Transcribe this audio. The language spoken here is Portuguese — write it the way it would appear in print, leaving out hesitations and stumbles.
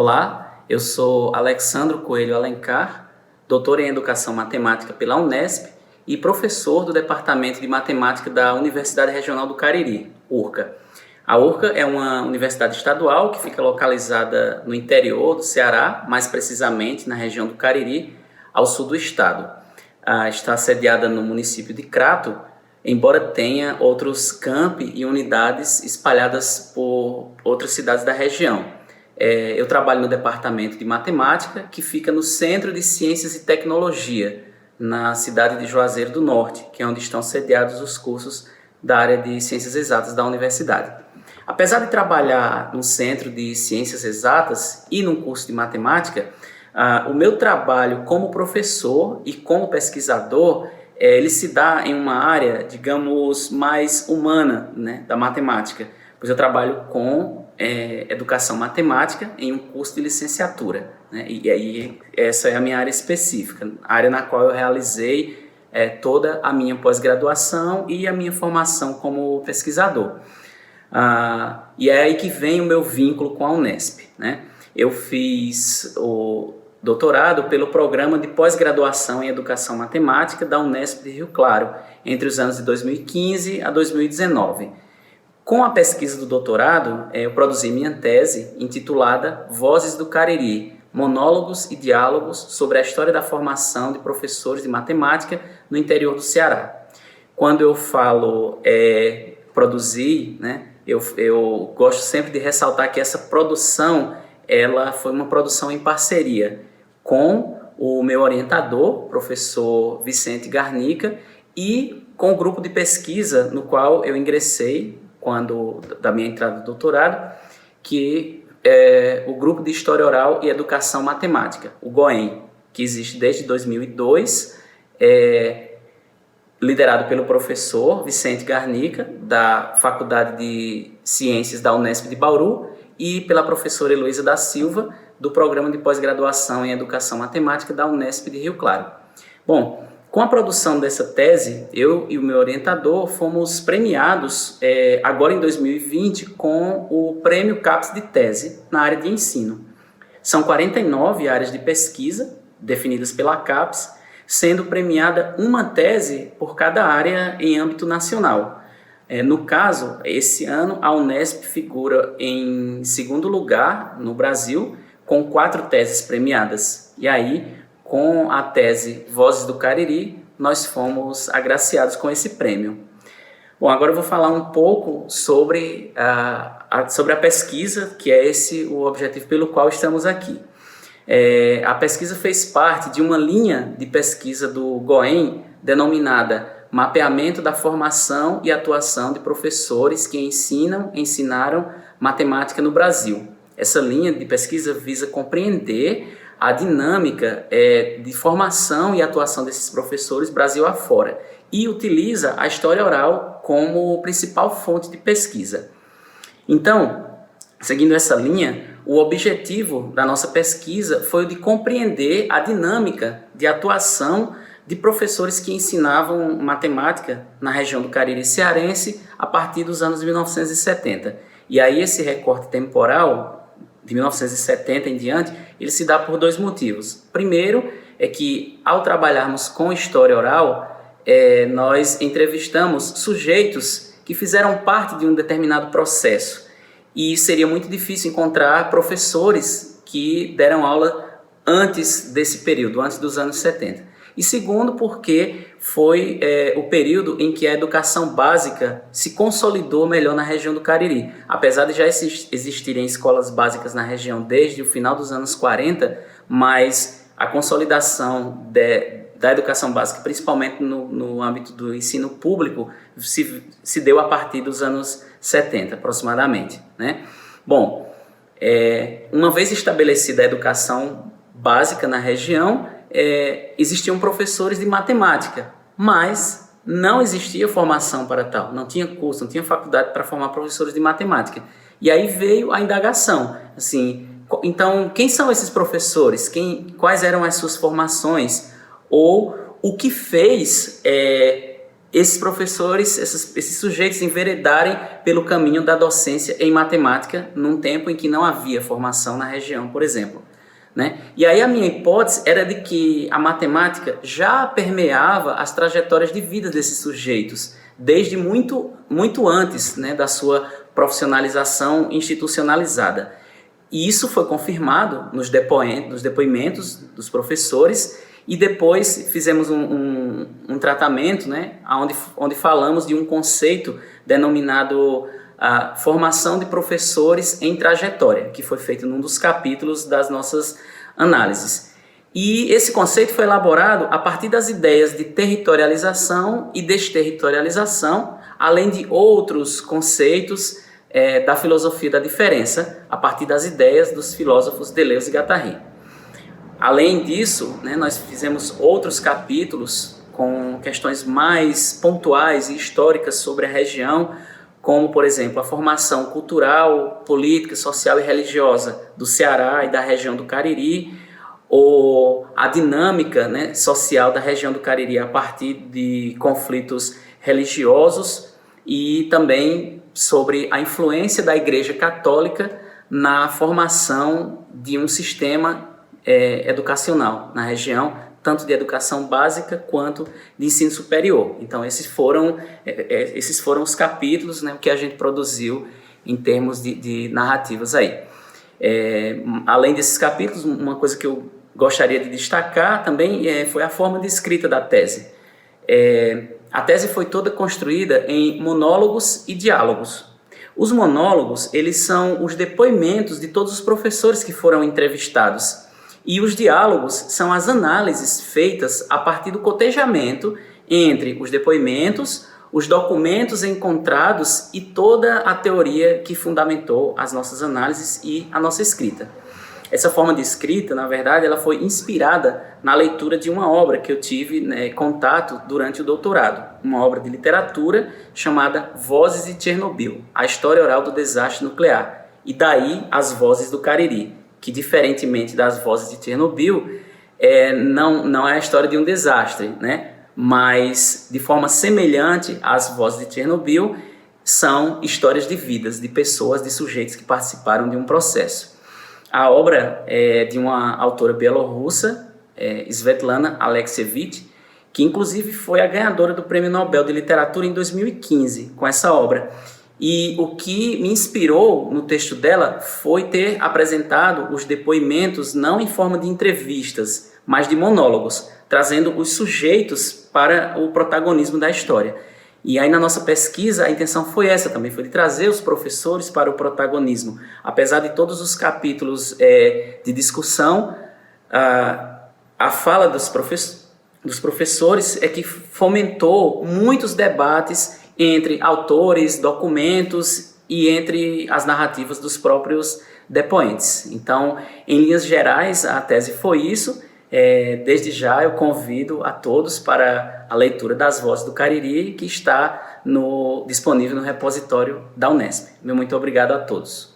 Olá, eu sou Alexandro Coelho Alencar, doutor em Educação Matemática pela Unesp e professor do Departamento de Matemática da Universidade Regional do Cariri, URCA. A URCA é uma universidade estadual que fica localizada no interior do Ceará, mais precisamente na região do Cariri, ao sul do estado. Está sediada no município de Crato, embora tenha outros campi e unidades espalhadas por outras cidades da região. Eu trabalho no Departamento de Matemática, que fica no Centro de Ciências e Tecnologia, na cidade de Juazeiro do Norte, que é onde estão sediados os cursos da área de Ciências Exatas da universidade. Apesar de trabalhar no Centro de Ciências Exatas e num curso de Matemática, o meu trabalho como professor e como pesquisador, ele se dá em uma área, digamos, mais humana, né, da matemática, pois eu trabalho com educação matemática em um curso de licenciatura, né, e aí essa é a minha área específica, a área na qual eu realizei toda a minha pós-graduação e a minha formação como pesquisador. E é aí que vem o meu vínculo com a Unesp, né? Eu fiz o doutorado pelo Programa de Pós-Graduação em Educação Matemática da Unesp de Rio Claro, entre os anos de 2015 a 2019. Com a pesquisa do doutorado, eu produzi minha tese intitulada Vozes do Cariri, Monólogos e Diálogos sobre a História da Formação de Professores de Matemática no interior do Ceará. Quando eu falo produzir, né, eu gosto sempre de ressaltar que essa produção ela foi uma produção em parceria com o meu orientador, professor Vicente Garnica, e com o grupo de pesquisa no qual eu ingressei da minha entrada do doutorado, que é o Grupo de História Oral e Educação Matemática, o GOEM, que existe desde 2002, liderado pelo professor Vicente Garnica, da Faculdade de Ciências da Unesp de Bauru, e pela professora Heloísa da Silva, do Programa de Pós-Graduação em Educação Matemática da Unesp de Rio Claro. Bom, com a produção dessa tese, eu e o meu orientador fomos premiados agora em 2020 com o Prêmio CAPES de Tese na área de ensino. São 49 áreas de pesquisa definidas pela CAPES, sendo premiada uma tese por cada área em âmbito nacional. No caso, esse ano, a Unesp figura em segundo lugar no Brasil, com 4 teses premiadas. E aí, com a tese Vozes do Cariri, nós fomos agraciados com esse prêmio. Bom, agora eu vou falar um pouco sobre a pesquisa, que é esse o objetivo pelo qual estamos aqui. A pesquisa fez parte de uma linha de pesquisa do GOEM, denominada Mapeamento da Formação e Atuação de Professores que ensinaram matemática no Brasil. Essa linha de pesquisa visa compreender a dinâmica de formação e atuação desses professores Brasil afora e utiliza a história oral como principal fonte de pesquisa. Então, seguindo essa linha, o objetivo da nossa pesquisa foi o de compreender a dinâmica de atuação de professores que ensinavam matemática na região do Cariri cearense a partir dos anos 1970. E aí esse recorte temporal, de 1970 em diante, ele se dá por 2 motivos. Primeiro é que, ao trabalharmos com história oral, nós entrevistamos sujeitos que fizeram parte de um determinado processo. E seria muito difícil encontrar professores que deram aula antes desse período, antes dos anos 70. E segundo, porque foi o período em que a educação básica se consolidou melhor na região do Cariri. Apesar de já existirem escolas básicas na região desde o final dos anos 40, mas a consolidação da educação básica, principalmente no âmbito do ensino público, se deu a partir dos anos 70, aproximadamente, né? Bom, uma vez estabelecida a educação básica na região, existiam professores de matemática, mas não existia formação para tal, não tinha curso, não tinha faculdade para formar professores de matemática. E aí veio a indagação, assim, então quem são esses professores? Quais eram as suas formações? Ou o que fez esses professores, esses sujeitos enveredarem pelo caminho da docência em matemática num tempo em que não havia formação na região, por exemplo. Né? E aí a minha hipótese era de que a matemática já permeava as trajetórias de vida desses sujeitos, desde muito antes, né, da sua profissionalização institucionalizada. E isso foi confirmado nos depoimentos dos professores, e depois fizemos um tratamento, né, onde falamos de um conceito denominado a formação de professores em trajetória, que foi feito num dos capítulos das nossas análises. E esse conceito foi elaborado a partir das ideias de territorialização e desterritorialização, além de outros conceitos da filosofia da diferença, a partir das ideias dos filósofos Deleuze e Guattari. Além disso, né, nós fizemos outros capítulos com questões mais pontuais e históricas sobre a região, como, por exemplo, a formação cultural, política, social e religiosa do Ceará e da região do Cariri, ou a dinâmica, né, social da região do Cariri a partir de conflitos religiosos, e também sobre a influência da Igreja Católica na formação de um sistema educacional na região, tanto de educação básica quanto de ensino superior. Então esses foram os capítulos, né, que a gente produziu em termos de narrativas aí. Além desses capítulos, uma coisa que eu gostaria de destacar também foi a forma de escrita da tese. A tese foi toda construída em monólogos e diálogos. Os monólogos, eles são os depoimentos de todos os professores que foram entrevistados. E os diálogos são as análises feitas a partir do cotejamento entre os depoimentos, os documentos encontrados e toda a teoria que fundamentou as nossas análises e a nossa escrita. Essa forma de escrita, na verdade, ela foi inspirada na leitura de uma obra que eu tive, né, contato durante o doutorado, uma obra de literatura chamada Vozes de Chernobyl, a história oral do desastre nuclear, e daí as Vozes do Cariri, que, diferentemente das Vozes de Chernobyl, não é a história de um desastre, né? Mas, de forma semelhante às Vozes de Chernobyl, são histórias de vidas, de pessoas, de sujeitos que participaram de um processo. A obra é de uma autora bielorrussa, Svetlana Alexievich, que inclusive foi a ganhadora do Prêmio Nobel de Literatura em 2015 com essa obra. E o que me inspirou no texto dela foi ter apresentado os depoimentos não em forma de entrevistas, mas de monólogos, trazendo os sujeitos para o protagonismo da história. E aí na nossa pesquisa a intenção foi essa também, foi de trazer os professores para o protagonismo. Apesar de todos os capítulos de discussão, a fala dos professores é que fomentou muitos debates entre autores, documentos e entre as narrativas dos próprios depoentes. Então, em linhas gerais, a tese foi isso. Desde já eu convido a todos para a leitura das Vozes do Cariri, que está disponível no repositório da Unesp. Meu muito obrigado a todos.